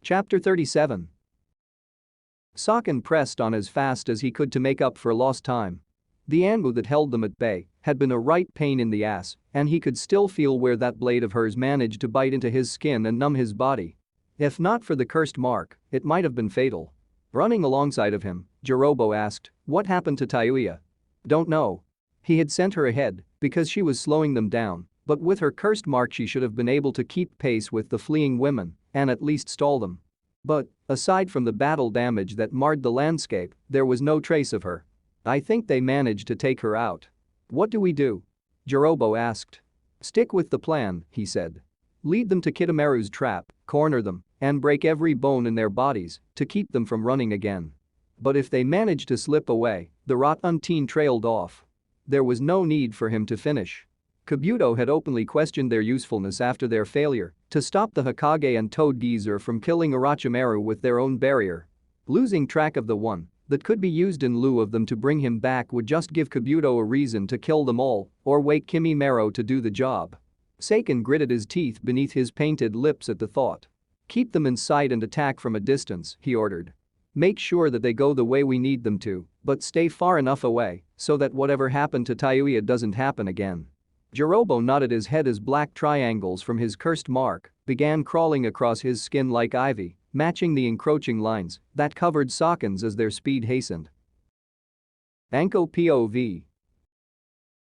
Chapter 37. Socken pressed on as fast as he could to make up for lost time. The angu that held them at bay had been a right pain in the ass, and he could still feel where that blade of hers managed to bite into his skin and numb his body. If not for the cursed mark, it might have been fatal. Running alongside of him, Jirobo asked, "What happened to Tayuya?" "Don't know." He had sent her ahead because she was slowing them down, but with her cursed mark she should have been able to keep pace with the fleeing women and at least stall them. But, aside from the battle damage that marred the landscape, there was no trace of her. "I think they managed to take her out." "What do we do?" Jirobo asked. "Stick with the plan," he said. "Lead them to Kitamaru's trap, corner them, and break every bone in their bodies to keep them from running again. But if they manage to slip away," the Rotunteen trailed off. There was no need for him to finish. Kabuto had openly questioned their usefulness after their failure to stop the Hokage and Toad Geezer from killing Orochimaru with their own barrier. Losing track of the one that could be used in lieu of them to bring him back would just give Kabuto a reason to kill them all or wake Kimimaro to do the job. Seiken gritted his teeth beneath his painted lips at the thought. "Keep them in sight and attack from a distance," he ordered. "Make sure that they go the way we need them to, but stay far enough away so that whatever happened to Tayuya doesn't happen again." Jirobo nodded his head as black triangles from his cursed mark began crawling across his skin like ivy, matching the encroaching lines that covered Sokken's as their speed hastened. Anko POV.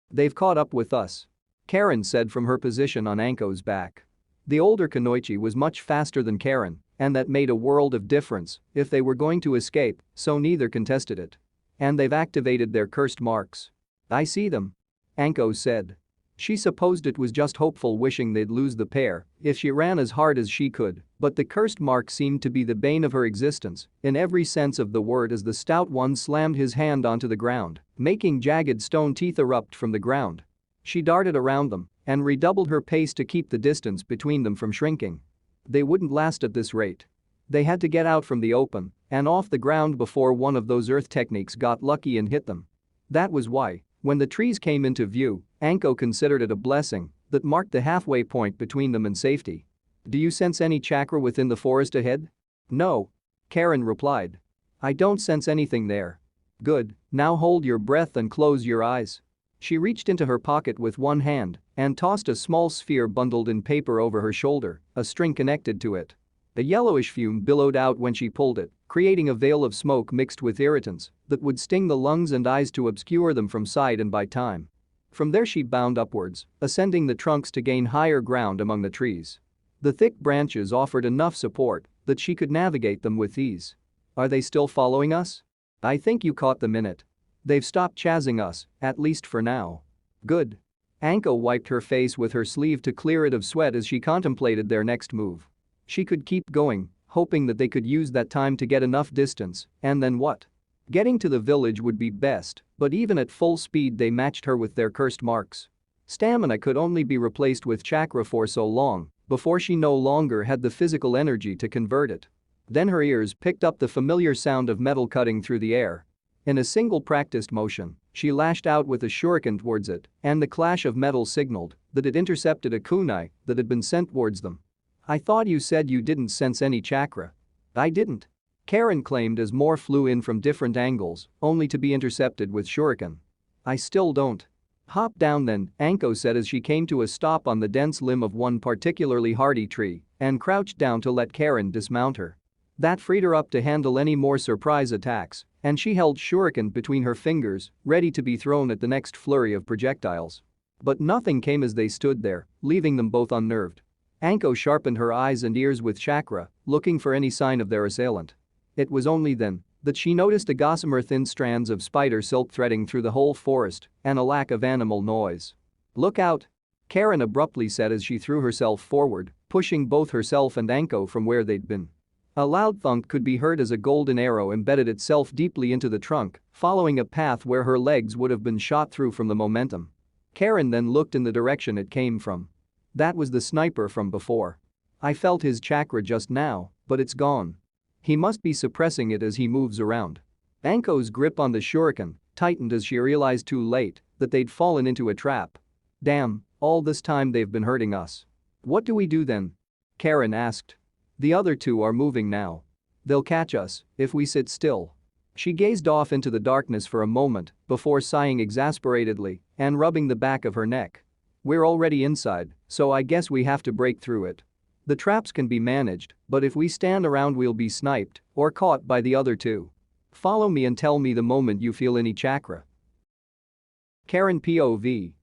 "They've caught up with us," Karen said from her position on Anko's back. The older Kunoichi was much faster than Karen, and that made a world of difference if they were going to escape, so neither contested it. "And they've activated their cursed marks." "I see them," Anko said. She supposed it was just hopeful wishing they'd lose the pair if she ran as hard as she could, but the cursed mark seemed to be the bane of her existence in every sense of the word as the stout one slammed his hand onto the ground, making jagged stone teeth erupt from the ground. She darted around them and redoubled her pace to keep the distance between them from shrinking. They wouldn't last at this rate. They had to get out from the open and off the ground before one of those earth techniques got lucky and hit them. That was why, when the trees came into view, Anko considered it a blessing that marked the halfway point between them and safety. "Do you sense any chakra within the forest ahead?" "No," Karen replied. "I don't sense anything there." "Good, now hold your breath and close your eyes." She reached into her pocket with one hand and tossed a small sphere bundled in paper over her shoulder, a string connected to it. A yellowish fume billowed out when she pulled it, creating a veil of smoke mixed with irritants that would sting the lungs and eyes to obscure them from sight and by time. From there she bound upwards, ascending the trunks to gain higher ground among the trees. The thick branches offered enough support that she could navigate them with ease. "Are they still following us?" "I think you caught them in it. They've stopped chasing us, at least for now." "Good." Anko wiped her face with her sleeve to clear it of sweat as she contemplated their next move. She could keep going, hoping that they could use that time to get enough distance, and then what? Getting to the village would be best, but even at full speed they matched her with their cursed marks. Stamina could only be replaced with chakra for so long before she no longer had the physical energy to convert it. Then her ears picked up the familiar sound of metal cutting through the air. In a single practiced motion, she lashed out with a shuriken towards it, and the clash of metal signaled that it intercepted a kunai that had been sent towards them. "I thought you said you didn't sense any chakra." "I didn't," Karen claimed as more flew in from different angles, only to be intercepted with shuriken. "I still don't." "Hop down then," Anko said as she came to a stop on the dense limb of one particularly hardy tree and crouched down to let Karen dismount her. That freed her up to handle any more surprise attacks, and she held shuriken between her fingers, ready to be thrown at the next flurry of projectiles. But nothing came as they stood there, leaving them both unnerved. Anko sharpened her eyes and ears with chakra, looking for any sign of their assailant. It was only then that she noticed a gossamer thin strands of spider silk threading through the whole forest and a lack of animal noise. "Look out," Karen abruptly said as she threw herself forward, pushing both herself and Anko from where they'd been. A loud thunk could be heard as a golden arrow embedded itself deeply into the trunk, following a path where her legs would have been shot through from the momentum. Karen then looked in the direction it came from. That was the sniper from before. "I felt his chakra just now, but it's gone. He must be suppressing it as he moves around." Anko's grip on the shuriken tightened as she realized too late that they'd fallen into a trap. "Damn, all this time they've been hurting us. What do we do then?" Karen asked. The other two are moving now. They'll catch us if we sit still. She gazed off into the darkness for a moment before sighing exasperatedly and rubbing the back of her neck. We're already inside, so I guess we have to break through it. The traps can be managed, but if we stand around we'll be sniped or caught by the other two. Follow me and tell me the moment you feel any chakra. Karen POV.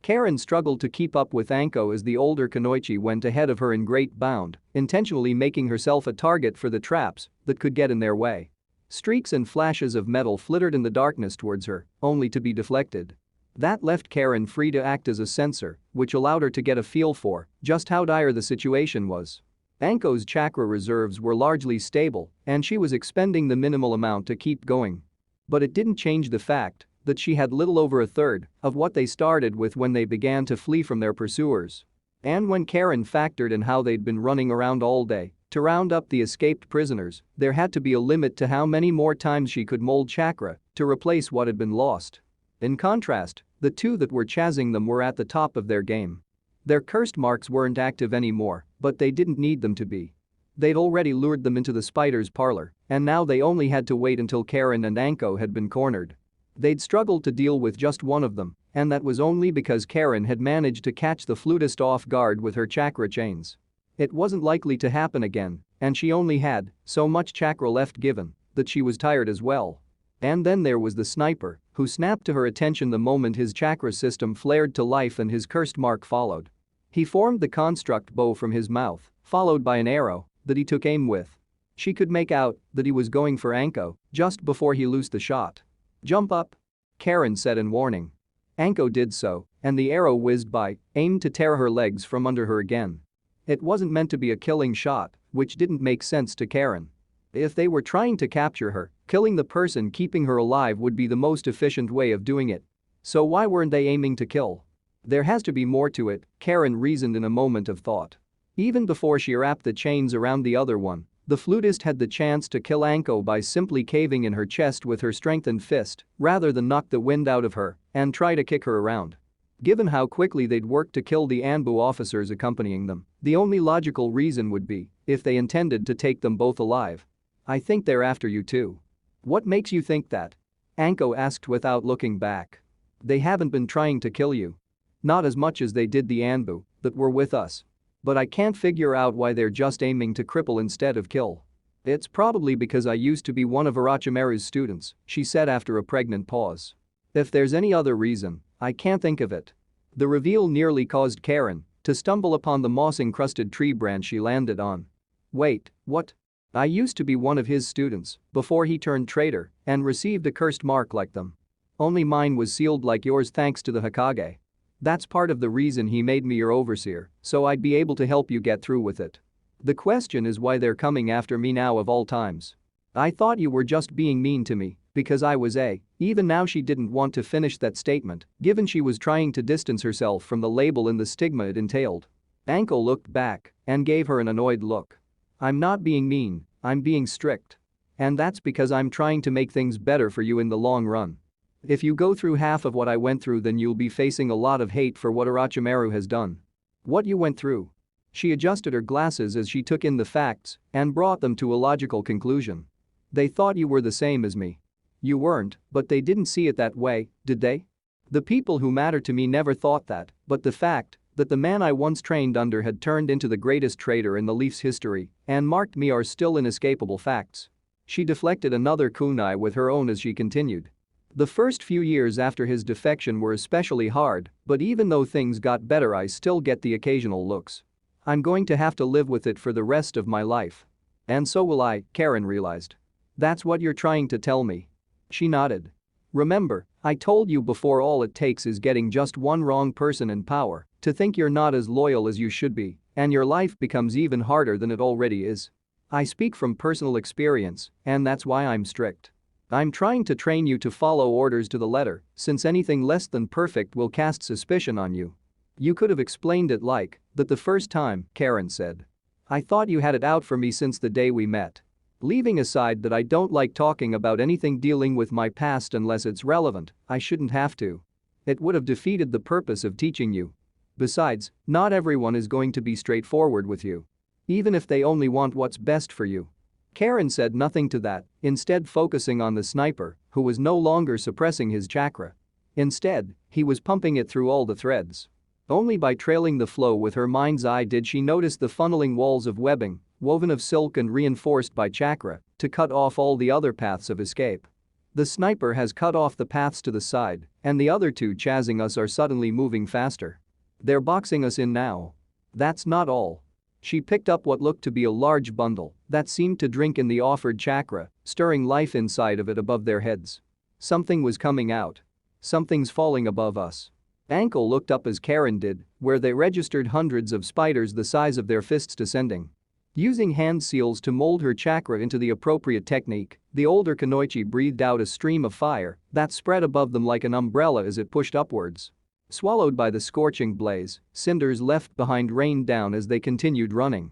Karen struggled to keep up with Anko as the older Kunoichi went ahead of her in great bound, intentionally making herself a target for the traps that could get in their way. Streaks and flashes of metal flittered in the darkness towards her, only to be deflected. That left Karen free to act as a sensor, which allowed her to get a feel for just how dire the situation was. Anko's chakra reserves were largely stable, and she was expending the minimal amount to keep going. But it didn't change the fact that she had little over a third of what they started with when they began to flee from their pursuers. And when Karen factored in how they'd been running around all day to round up the escaped prisoners, there had to be a limit to how many more times she could mold chakra to replace what had been lost. In contrast, the two that were chasing them were at the top of their game. Their cursed marks weren't active anymore, but they didn't need them to be. They'd already lured them into the spider's parlor, and now they only had to wait until Karen and Anko had been cornered. They'd struggled to deal with just one of them, and that was only because Karen had managed to catch the flutist off guard with her chakra chains. It wasn't likely to happen again, and she only had so much chakra left given that she was tired as well. And then there was the sniper, who snapped to her attention the moment his chakra system flared to life and his cursed mark followed. He formed the construct bow from his mouth, followed by an arrow that he took aim with. She could make out that he was going for Anko just before he loosed the shot. "Jump up," Karen said in warning. Anko did so, and the arrow whizzed by, aimed to tear her legs from under her again. It wasn't meant to be a killing shot, which didn't make sense to Karen. If they were trying to capture her, killing the person keeping her alive would be the most efficient way of doing it. So why weren't they aiming to kill? There has to be more to it, Karen reasoned in a moment of thought. Even before she wrapped the chains around the other one, the flutist had the chance to kill Anko by simply caving in her chest with her strengthened fist rather than knock the wind out of her and try to kick her around. Given how quickly they'd worked to kill the Anbu officers accompanying them, the only logical reason would be if they intended to take them both alive. "I think they're after you too." "What makes you think that?" Anko asked without looking back. "They haven't been trying to kill you. Not as much as they did the Anbu that were with us. But I can't figure out why they're just aiming to cripple instead of kill. It's probably because I used to be one of Orochimaru's students," she said after a pregnant pause. "If there's any other reason, I can't think of it." The reveal nearly caused Karen to stumble upon the moss-encrusted tree branch she landed on. "Wait, what? I used to be one of his students before he turned traitor and received a cursed mark like them. Only mine was sealed like yours thanks to the Hokage. That's part of the reason he made me your overseer, so I'd be able to help you get through with it. The question is why they're coming after me now of all times. I thought you were just being mean to me because I was a." Even now she didn't want to finish that statement, given she was trying to distance herself from the label and the stigma it entailed. Anko looked back and gave her an annoyed look. "I'm not being mean, I'm being strict. And that's because I'm trying to make things better for you in the long run. If you go through half of what I went through, then you'll be facing a lot of hate for what Orochimaru has done." "What you went through?" She adjusted her glasses as she took in the facts and brought them to a logical conclusion. "They thought you were the same as me. You weren't, but they didn't see it that way, did they? The people who matter to me never thought that, but the fact that the man I once trained under had turned into the greatest traitor in the Leaf's history and marked me are still inescapable facts." She deflected another kunai with her own as she continued. "The first few years after his defection were especially hard, but even though things got better I still get the occasional looks. I'm going to have to live with it for the rest of my life. And so will I," Karen realized. "That's what you're trying to tell me?" She nodded. "Remember, I told you before all it takes is getting just one wrong person in power to think you're not as loyal as you should be, and your life becomes even harder than it already is. I speak from personal experience, and that's why I'm strict. I'm trying to train you to follow orders to the letter, since anything less than perfect will cast suspicion on you." "You could have explained it like that the first time," Karen said. "I thought you had it out for me since the day we met. Leaving aside that I don't like talking about anything dealing with my past unless it's relevant, I shouldn't have to. It would have defeated the purpose of teaching you. Besides, not everyone is going to be straightforward with you. Even if they only want what's best for you. Karen said nothing to that, instead focusing on the sniper, who was no longer suppressing his chakra. Instead, he was pumping it through all the threads. Only by trailing the flow with her mind's eye did she notice the funneling walls of webbing, woven of silk and reinforced by chakra, to cut off all the other paths of escape. The sniper has cut off the paths to the side, and the other two chasing us are suddenly moving faster. They're boxing us in now. That's not all. She picked up what looked to be a large bundle that seemed to drink in the offered chakra, stirring life inside of it above their heads. Something was coming out. Something's falling above us. Ankle looked up as Karen did, where they registered hundreds of spiders the size of their fists descending. Using hand seals to mold her chakra into the appropriate technique, the older Kunoichi breathed out a stream of fire that spread above them like an umbrella as it pushed upwards. Swallowed by the scorching blaze, cinders left behind rained down as they continued running.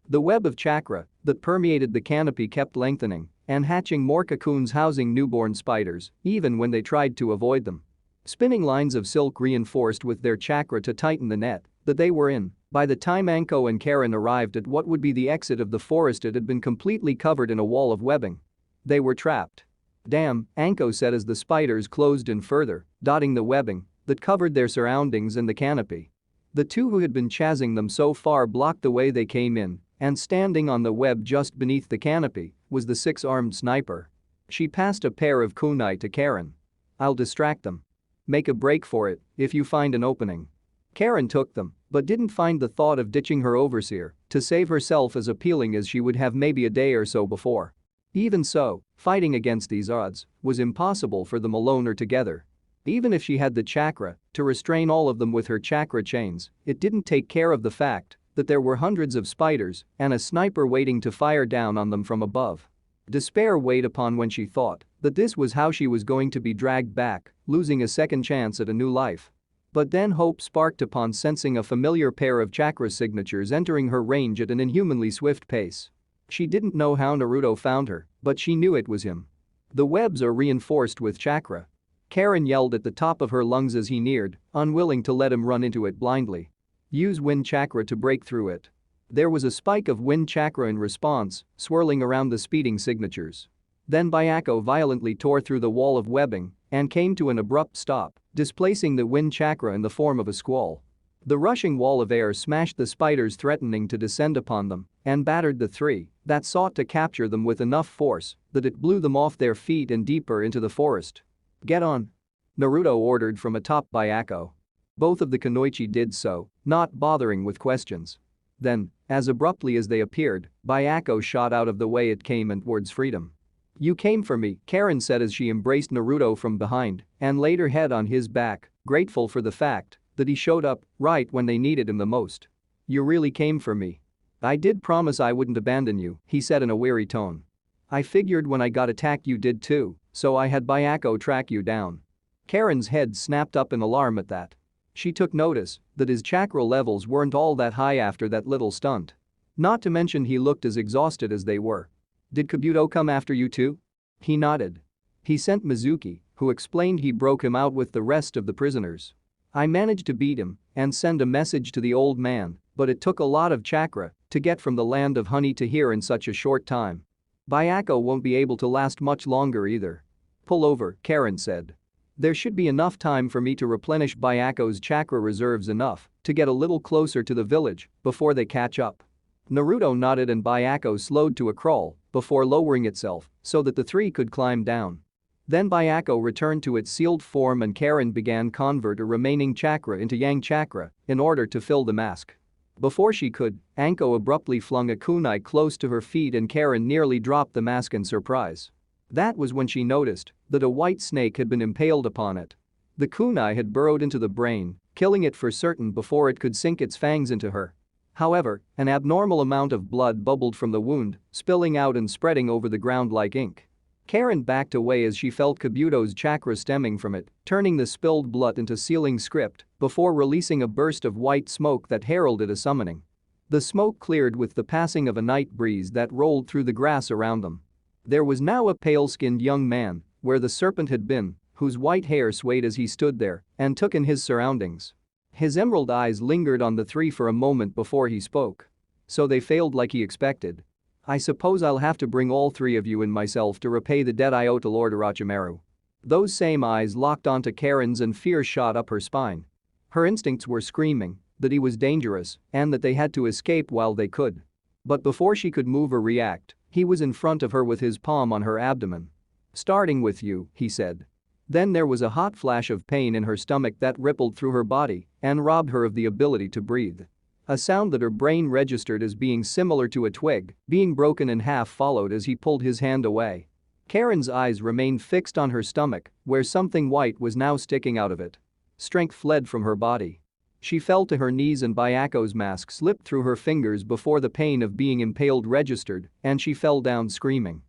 The web of chakra that permeated the canopy kept lengthening and hatching more cocoons housing newborn spiders, even when they tried to avoid them. Spinning lines of silk reinforced with their chakra to tighten the net that they were in. By the time Anko and Karen arrived at what would be the exit of the forest, it had been completely covered in a wall of webbing. They were trapped. Damn, Anko said as the spiders closed in further, dotting the webbing that covered their surroundings and the canopy. The two who had been chasing them so far blocked the way they came in, and standing on the web just beneath the canopy was the six-armed sniper. She passed a pair of kunai to Karen. I'll distract them. Make a break for it if you find an opening. Karen took them, but didn't find the thought of ditching her overseer to save herself as appealing as she would have maybe a day or so before. Even so, fighting against these odds was impossible for them alone or together. Even if she had the chakra to restrain all of them with her chakra chains, it didn't take care of the fact that there were hundreds of spiders and a sniper waiting to fire down on them from above. Despair weighed upon when she thought that this was how she was going to be dragged back, losing a second chance at a new life. But then hope sparked upon sensing a familiar pair of chakra signatures entering her range at an inhumanly swift pace. She didn't know how Naruto found her, but she knew it was him. The webs are reinforced with chakra. Karen yelled at the top of her lungs as he neared, unwilling to let him run into it blindly. Use wind chakra to break through it. There was a spike of wind chakra in response, swirling around the speeding signatures. Then Byako violently tore through the wall of webbing and came to an abrupt stop, displacing the wind chakra in the form of a squall. The rushing wall of air smashed the spiders threatening to descend upon them and battered the three that sought to capture them with enough force that it blew them off their feet and deeper into the forest. Get on. Naruto ordered from atop Byako. Both of the Kunoichi did so, not bothering with questions. Then, as abruptly as they appeared, Byako shot out of the way it came and towards freedom. You came for me, Karen said as she embraced Naruto from behind and laid her head on his back, grateful for the fact that he showed up right when they needed him the most. You really came for me. I did promise I wouldn't abandon you, he said in a weary tone. I figured when I got attacked you did too, so I had Byako track you down. Karen's head snapped up in alarm at that. She took notice that his chakra levels weren't all that high after that little stunt. Not to mention he looked as exhausted as they were. Did Kabuto come after you too? He nodded. He sent Mizuki, who explained he broke him out with the rest of the prisoners. I managed to beat him and send a message to the old man, but it took a lot of chakra to get from the land of honey to here in such a short time. Byako won't be able to last much longer either. Pull over, Karen said. There should be enough time for me to replenish Byako's chakra reserves enough to get a little closer to the village before they catch up. Naruto nodded and Byako slowed to a crawl before lowering itself so that the three could climb down. Then Byako returned to its sealed form and Karen began convert her remaining chakra into yang chakra in order to fill the mask. Before she could, Anko abruptly flung a kunai close to her feet and Karen nearly dropped the mask in surprise. That was when she noticed that a white snake had been impaled upon it. The kunai had burrowed into the brain, killing it for certain before it could sink its fangs into her. However, an abnormal amount of blood bubbled from the wound, spilling out and spreading over the ground like ink. Karen backed away as she felt Kabuto's chakra stemming from it, turning the spilled blood into sealing script before releasing a burst of white smoke that heralded a summoning. The smoke cleared with the passing of a night breeze that rolled through the grass around them. There was now a pale-skinned young man where the serpent had been, whose white hair swayed as he stood there and took in his surroundings. His emerald eyes lingered on the three for a moment before he spoke. So they failed like he expected. I suppose I'll have to bring all three of you and myself to repay the debt I owe to Lord Orochimaru. Those same eyes locked onto Karen's and fear shot up her spine. Her instincts were screaming that he was dangerous and that they had to escape while they could. But before she could move or react, he was in front of her with his palm on her abdomen. "Starting with you," he said. Then there was a hot flash of pain in her stomach that rippled through her body and robbed her of the ability to breathe. A sound that her brain registered as being similar to a twig being broken in half followed as he pulled his hand away. Karen's eyes remained fixed on her stomach, where something white was now sticking out of it. Strength fled from her body. She fell to her knees and Byaku's mask slipped through her fingers before the pain of being impaled registered, and she fell down screaming.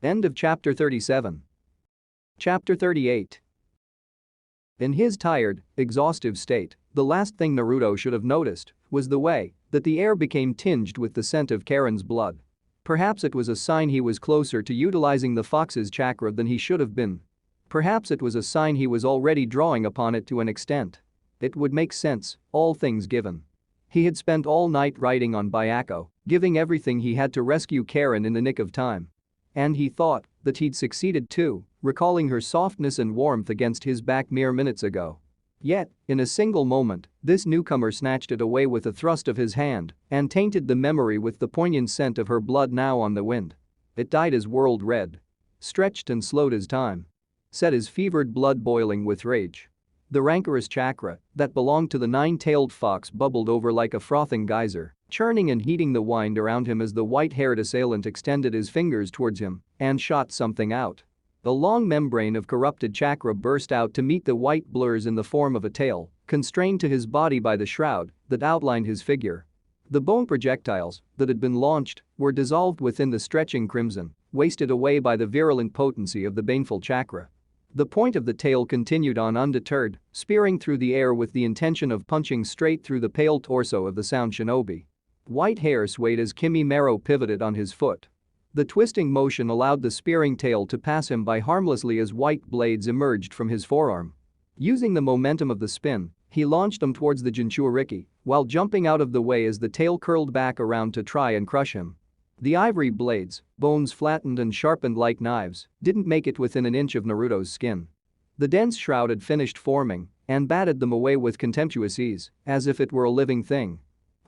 End of Chapter 37. Chapter 38. In his tired, exhaustive state, the last thing Naruto should have noticed was the way that the air became tinged with the scent of Karen's blood. Perhaps it was a sign he was closer to utilizing the fox's chakra than he should have been. Perhaps it was a sign he was already drawing upon it to an extent. It would make sense, all things given. He had spent all night writing on Byaku, giving everything he had to rescue Karen in the nick of time. And he thought that he'd succeeded too, recalling her softness and warmth against his back mere minutes ago. Yet, in a single moment, this newcomer snatched it away with a thrust of his hand and tainted the memory with the poignant scent of her blood now on the wind. It dyed his world red. Stretched and slowed his time. Set his fevered blood boiling with rage. The rancorous chakra that belonged to the nine-tailed fox bubbled over like a frothing geyser, churning and heating the wind around him as the white-haired assailant extended his fingers towards him and shot something out. The long membrane of corrupted chakra burst out to meet the white blurs in the form of a tail, constrained to his body by the shroud that outlined his figure. The bone projectiles that had been launched were dissolved within the stretching crimson, wasted away by the virulent potency of the baneful chakra. The point of the tail continued on undeterred, spearing through the air with the intention of punching straight through the pale torso of the sound shinobi. White hair swayed as Kimimaro pivoted on his foot. The twisting motion allowed the spearing tail to pass him by harmlessly as white blades emerged from his forearm. Using the momentum of the spin, he launched them towards the Jinchuriki while jumping out of the way as the tail curled back around to try and crush him. The ivory blades, bones flattened and sharpened like knives, didn't make it within an inch of Naruto's skin. The dense shroud had finished forming and batted them away with contemptuous ease, as if it were a living thing.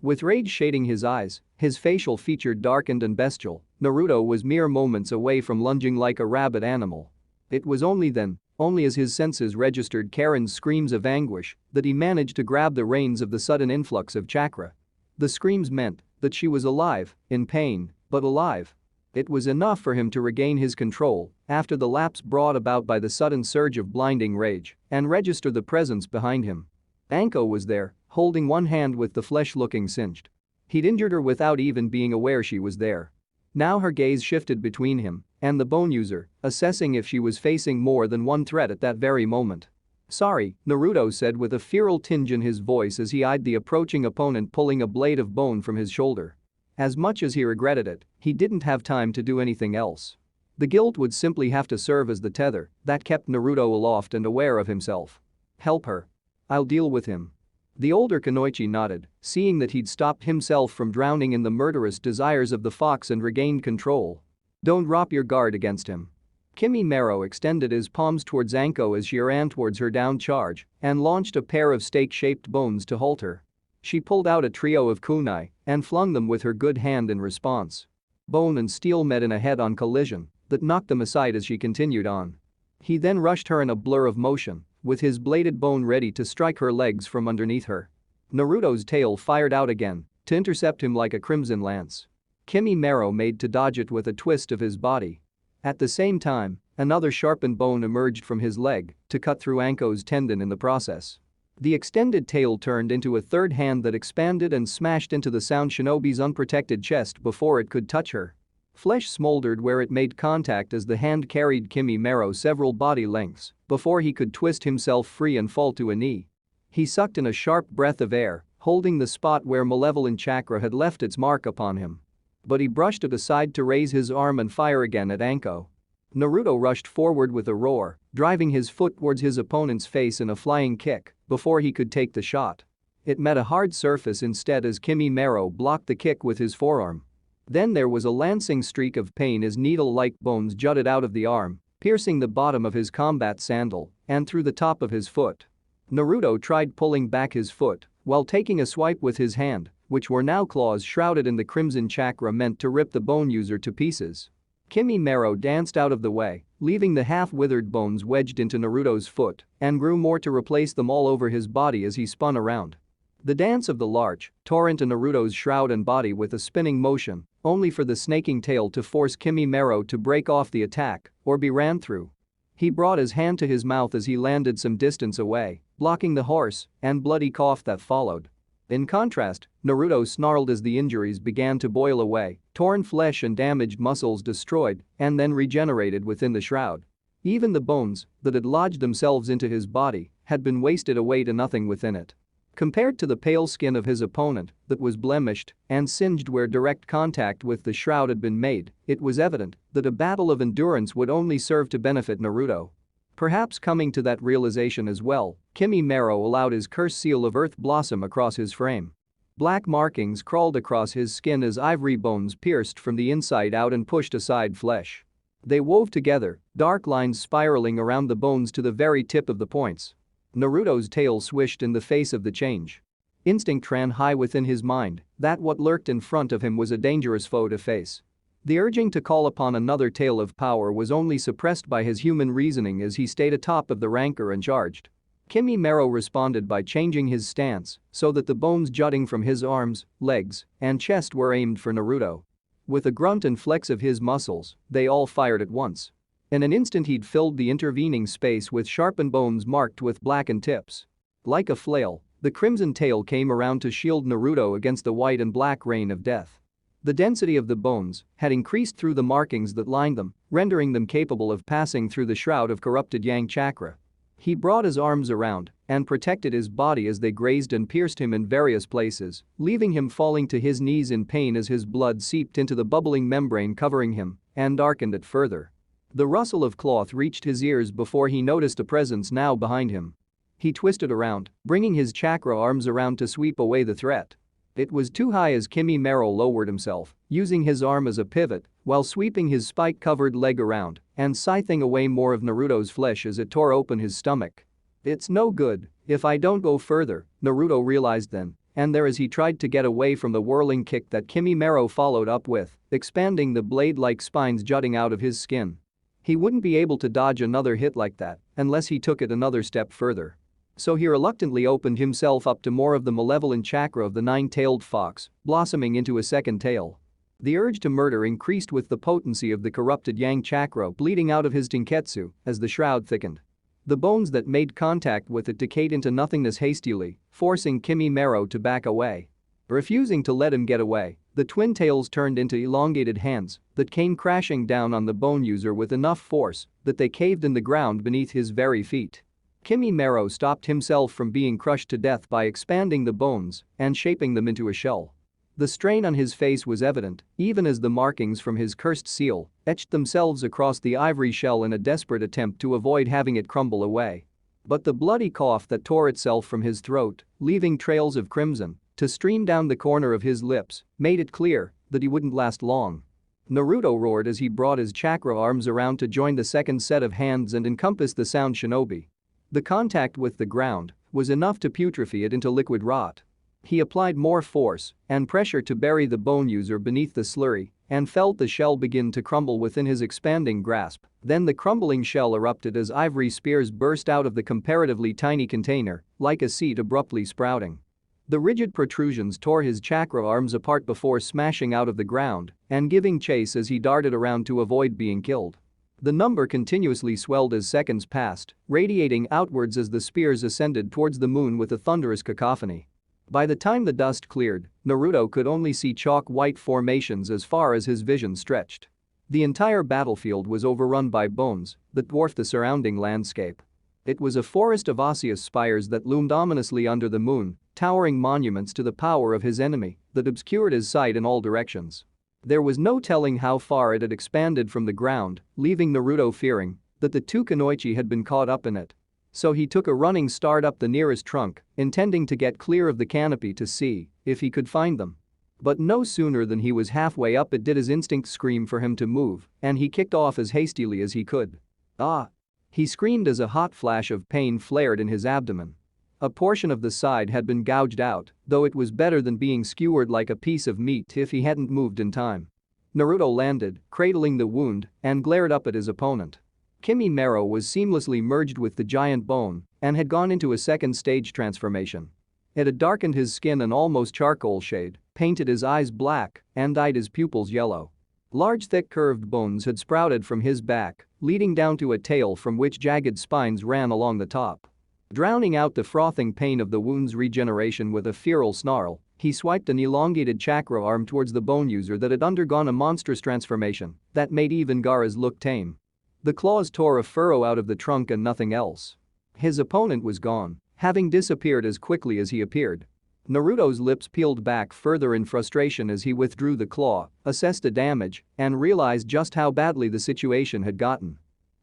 With rage shading his eyes, his facial feature darkened and bestial, Naruto was mere moments away from lunging like a rabid animal. It was only then, only as his senses registered Karen's screams of anguish, that he managed to grab the reins of the sudden influx of chakra. The screams meant that she was alive, in pain, but alive. It was enough for him to regain his control after the lapse brought about by the sudden surge of blinding rage and register the presence behind him. Anko was there, holding one hand with the flesh looking singed. He'd injured her without even being aware she was there. Now her gaze shifted between him and the bone user, assessing if she was facing more than one threat at that very moment. "Sorry," Naruto said with a feral tinge in his voice as he eyed the approaching opponent pulling a blade of bone from his shoulder. As much as he regretted it, he didn't have time to do anything else. The guilt would simply have to serve as the tether that kept Naruto aloft and aware of himself. "Help her. I'll deal with him." The older Kunoichi nodded, seeing that he'd stopped himself from drowning in the murderous desires of the fox and regained control. "Don't drop your guard against him." Kimimaro extended his palms towards Anko as she ran towards her down charge and launched a pair of stake-shaped bones to halt her. She pulled out a trio of kunai and flung them with her good hand in response. Bone and steel met in a head-on collision that knocked them aside as she continued on. He then rushed her in a blur of motion, with his bladed bone ready to strike her legs from underneath her. Naruto's tail fired out again to intercept him like a crimson lance. Kimimaro made to dodge it with a twist of his body. At the same time, another sharpened bone emerged from his leg to cut through Anko's tendon in the process. The extended tail turned into a third hand that expanded and smashed into the sound shinobi's unprotected chest before it could touch her. Flesh smoldered where it made contact as the hand carried Kimimaro several body lengths before he could twist himself free and fall to a knee. He sucked in a sharp breath of air, holding the spot where malevolent chakra had left its mark upon him. But he brushed it aside to raise his arm and fire again at Anko. Naruto rushed forward with a roar, driving his foot towards his opponent's face in a flying kick before he could take the shot. It met a hard surface instead as Kimimaro blocked the kick with his forearm. Then there was a lancing streak of pain as needle-like bones jutted out of the arm, piercing the bottom of his combat sandal and through the top of his foot. Naruto tried pulling back his foot while taking a swipe with his hand, which were now claws shrouded in the crimson chakra meant to rip the bone user to pieces. Kimimaro danced out of the way, leaving the half-withered bones wedged into Naruto's foot and grew more to replace them all over his body as he spun around. The dance of the larch tore into Naruto's shroud and body with a spinning motion, only for the snaking tail to force Kimimaro to break off the attack or be ran through. He brought his hand to his mouth as he landed some distance away, blocking the hoarse and bloody cough that followed. In contrast, Naruto snarled as the injuries began to boil away, torn flesh and damaged muscles destroyed and then regenerated within the shroud. Even the bones that had lodged themselves into his body had been wasted away to nothing within it. Compared to the pale skin of his opponent that was blemished and singed where direct contact with the shroud had been made, it was evident that a battle of endurance would only serve to benefit Naruto. Perhaps coming to that realization as well, Kimimaro allowed his curse seal of earth blossom across his frame. Black markings crawled across his skin as ivory bones pierced from the inside out and pushed aside flesh. They wove together, dark lines spiraling around the bones to the very tip of the points. Naruto's tail swished in the face of the change. Instinct ran high within his mind that what lurked in front of him was a dangerous foe to face. The urging to call upon another tale of power was only suppressed by his human reasoning as he stayed atop of the rancor and charged. Kimimaro responded by changing his stance so that the bones jutting from his arms, legs, and chest were aimed for Naruto. With a grunt and flex of his muscles, they all fired at once. In an instant he'd filled the intervening space with sharpened bones marked with blackened tips. Like a flail, the crimson tail came around to shield Naruto against the white and black rain of death. The density of the bones had increased through the markings that lined them, rendering them capable of passing through the shroud of corrupted yang chakra. He brought his arms around and protected his body as they grazed and pierced him in various places, leaving him falling to his knees in pain as his blood seeped into the bubbling membrane covering him and darkened it further. The rustle of cloth reached his ears before he noticed a presence now behind him. He twisted around, bringing his chakra arms around to sweep away the threat. It was too high as Kimimaro lowered himself, using his arm as a pivot while sweeping his spike-covered leg around and scything away more of Naruto's flesh as it tore open his stomach. It's no good if I don't go further, Naruto realized then, and there as he tried to get away from the whirling kick that Kimimaro followed up with, expanding the blade-like spines jutting out of his skin. He wouldn't be able to dodge another hit like that unless he took it another step further. So he reluctantly opened himself up to more of the malevolent chakra of the nine-tailed fox, blossoming into a second tail. The urge to murder increased with the potency of the corrupted yang chakra bleeding out of his tenketsu as the shroud thickened. The bones that made contact with it decayed into nothingness hastily, forcing Kimimaro to back away. Refusing to let him get away, the twin tails turned into elongated hands that came crashing down on the bone user with enough force that they caved in the ground beneath his very feet. Kimimaro stopped himself from being crushed to death by expanding the bones and shaping them into a shell. The strain on his face was evident, even as the markings from his cursed seal etched themselves across the ivory shell in a desperate attempt to avoid having it crumble away. But the bloody cough that tore itself from his throat, leaving trails of crimson to stream down the corner of his lips, made it clear that he wouldn't last long. Naruto roared as he brought his chakra arms around to join the second set of hands and encompass the sound shinobi. The contact with the ground was enough to putrefy it into liquid rot. He applied more force and pressure to bury the bone user beneath the slurry and felt the shell begin to crumble within his expanding grasp. Then the crumbling shell erupted as ivory spears burst out of the comparatively tiny container, like a seed abruptly sprouting. The rigid protrusions tore his chakra arms apart before smashing out of the ground and giving chase as he darted around to avoid being killed. The number continuously swelled as seconds passed, radiating outwards as the spears ascended towards the moon with a thunderous cacophony. By the time the dust cleared, Naruto could only see chalk-white formations as far as his vision stretched. The entire battlefield was overrun by bones that dwarfed the surrounding landscape. It was a forest of osseous spires that loomed ominously under the moon, towering monuments to the power of his enemy that obscured his sight in all directions. There was no telling how far it had expanded from the ground, leaving Naruto fearing that the two kunoichi had been caught up in it. So he took a running start up the nearest trunk, intending to get clear of the canopy to see if he could find them. But no sooner than he was halfway up did his instinct scream for him to move, and he kicked off as hastily as he could. Ah! He screamed as a hot flash of pain flared in his abdomen. A portion of the side had been gouged out, though it was better than being skewered like a piece of meat if he hadn't moved in time. Naruto landed, cradling the wound, and glared up at his opponent. Kimi Mero was seamlessly merged with the giant bone and had gone into a second stage transformation. It had darkened his skin an almost charcoal shade, painted his eyes black, and dyed his pupils yellow. Large thick curved bones had sprouted from his back, leading down to a tail from which jagged spines ran along the top. Drowning out the frothing pain of the wound's regeneration with a feral snarl, he swiped an elongated chakra arm towards the bone user that had undergone a monstrous transformation that made even Gaara's look tame. The claws tore a furrow out of the trunk and nothing else. His opponent was gone, having disappeared as quickly as he appeared. Naruto's lips peeled back further in frustration as he withdrew the claw, assessed the damage, and realized just how badly the situation had gotten.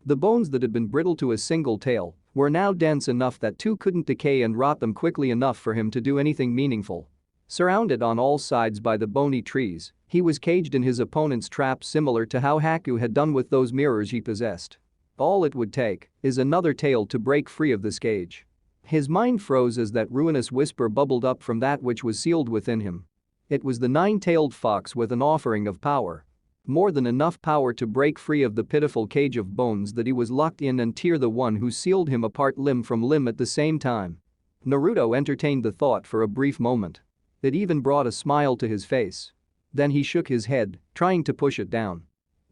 The bones that had been brittle to a single tail were now dense enough that two couldn't decay and rot them quickly enough for him to do anything meaningful. Surrounded on all sides by the bony trees, he was caged in his opponent's trap similar to how Haku had done with those mirrors he possessed. All it would take is another tail to break free of this cage. His mind froze as that ruinous whisper bubbled up from that which was sealed within him. It was the nine-tailed fox with an offering of power. More than enough power to break free of the pitiful cage of bones that he was locked in and tear the one who sealed him apart limb from limb at the same time. Naruto entertained the thought for a brief moment. It even brought a smile to his face. Then he shook his head, trying to push it down.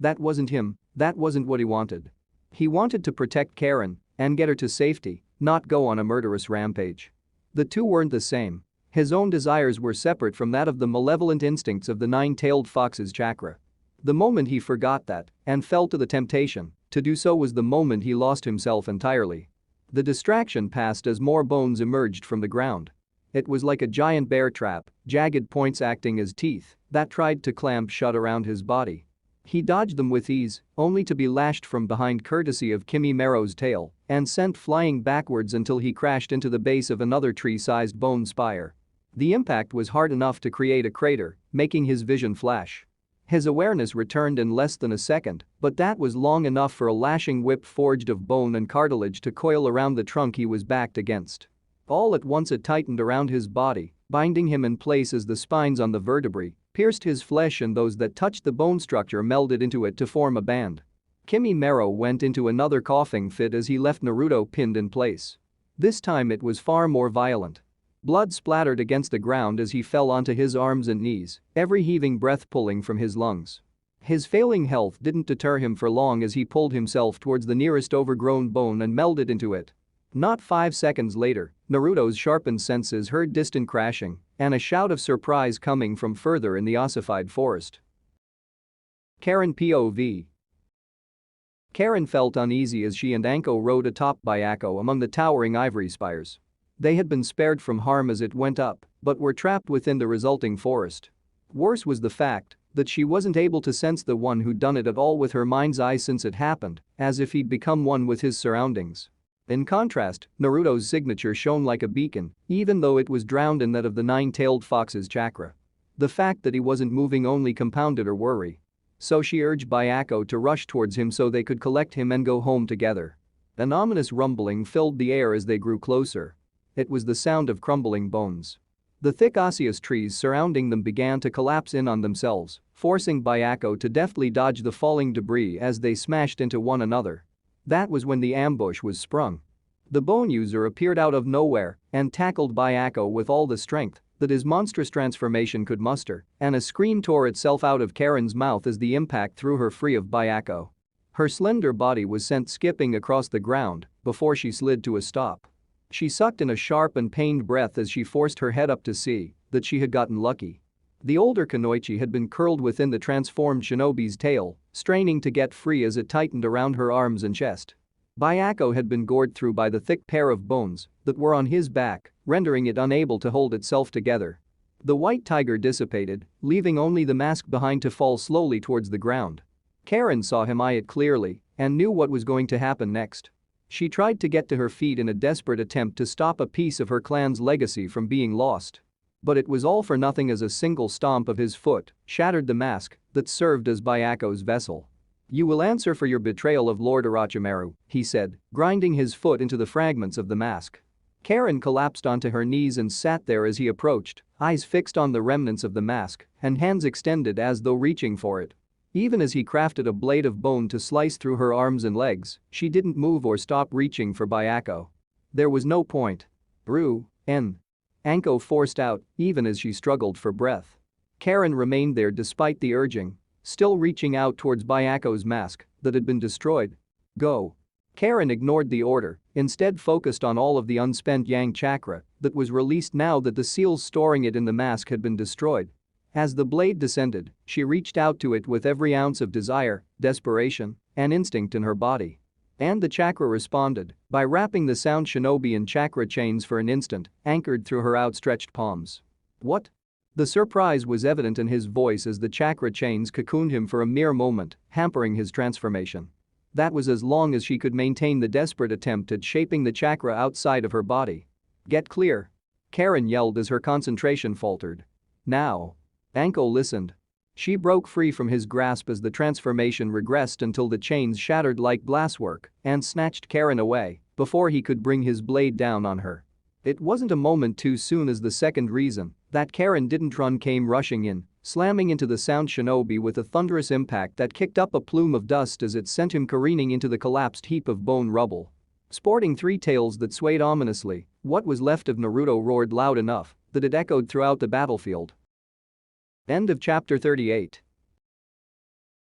That wasn't him, that wasn't what he wanted. He wanted to protect Karen and get her to safety, not go on a murderous rampage. The two weren't the same. His own desires were separate from that of the malevolent instincts of the nine-tailed fox's chakra. The moment he forgot that and fell to the temptation to do so was the moment he lost himself entirely. The distraction passed as more bones emerged from the ground. It was like a giant bear trap, jagged points acting as teeth that tried to clamp shut around his body. He dodged them with ease, only to be lashed from behind courtesy of Kimi Mero's tail and sent flying backwards until he crashed into the base of another tree-sized bone spire. The impact was hard enough to create a crater, making his vision flash. His awareness returned in less than a second, but that was long enough for a lashing whip forged of bone and cartilage to coil around the trunk he was backed against. All at once it tightened around his body, binding him in place as the spines on the vertebrae pierced his flesh and those that touched the bone structure melded into it to form a band. Kimi Mero went into another coughing fit as he left Naruto pinned in place. This time it was far more violent. Blood splattered against the ground as he fell onto his arms and knees, every heaving breath pulling from his lungs. His failing health didn't deter him for long as he pulled himself towards the nearest overgrown bone and melded into it. Not 5 seconds later, Naruto's sharpened senses heard distant crashing and a shout of surprise coming from further in the ossified forest. Karen POV. Karen felt uneasy as she and Anko rode atop Byakko among the towering ivory spires. They had been spared from harm as it went up, but were trapped within the resulting forest. Worse was the fact that she wasn't able to sense the one who'd done it at all with her mind's eye since it happened, as if he'd become one with his surroundings. In contrast, Naruto's signature shone like a beacon, even though it was drowned in that of the nine-tailed fox's chakra. The fact that he wasn't moving only compounded her worry. So she urged Byakko to rush towards him so they could collect him and go home together. An ominous rumbling filled the air as they grew closer. It was the sound of crumbling bones. The thick osseous trees surrounding them began to collapse in on themselves, forcing Byakko to deftly dodge the falling debris as they smashed into one another. That was when the ambush was sprung. The bone user appeared out of nowhere and tackled Byakko with all the strength that his monstrous transformation could muster, and a scream tore itself out of Karen's mouth as the impact threw her free of Byakko. Her slender body was sent skipping across the ground before she slid to a stop. She sucked in a sharp and pained breath as she forced her head up to see that she had gotten lucky. The older Kunoichi had been curled within the transformed shinobi's tail, straining to get free as it tightened around her arms and chest. Byakko had been gored through by the thick pair of bones that were on his back, rendering it unable to hold itself together. The white tiger dissipated, leaving only the mask behind to fall slowly towards the ground. Karen saw him eye it clearly and knew what was going to happen next. She tried to get to her feet in a desperate attempt to stop a piece of her clan's legacy from being lost. But it was all for nothing as a single stomp of his foot shattered the mask that served as Byako's vessel. "You will answer for your betrayal of Lord Orochimaru," he said, grinding his foot into the fragments of the mask. Karen collapsed onto her knees and sat there as he approached, eyes fixed on the remnants of the mask and hands extended as though reaching for it. Even as he crafted a blade of bone to slice through her arms and legs, she didn't move or stop reaching for Byako. There was no point. Anko forced out, even as she struggled for breath. Karen remained there despite the urging, still reaching out towards Byako's mask that had been destroyed. "Go." Karen ignored the order, instead focused on all of the unspent yang chakra that was released now that the seals storing it in the mask had been destroyed. As the blade descended, she reached out to it with every ounce of desire, desperation, and instinct in her body. And the chakra responded by wrapping the sound shinobi in chakra chains for an instant, anchored through her outstretched palms. "What?" The surprise was evident in his voice as the chakra chains cocooned him for a mere moment, hampering his transformation. That was as long as she could maintain the desperate attempt at shaping the chakra outside of her body. "Get clear!" Karen yelled as her concentration faltered. "Now!" Anko listened. She broke free from his grasp as the transformation regressed until the chains shattered like glasswork and snatched Karen away before he could bring his blade down on her. It wasn't a moment too soon as the second reason that Karen didn't run came rushing in, slamming into the sound shinobi with a thunderous impact that kicked up a plume of dust as it sent him careening into the collapsed heap of bone rubble. Sporting three tails that swayed ominously, what was left of Naruto roared loud enough that it echoed throughout the battlefield. End of chapter 38.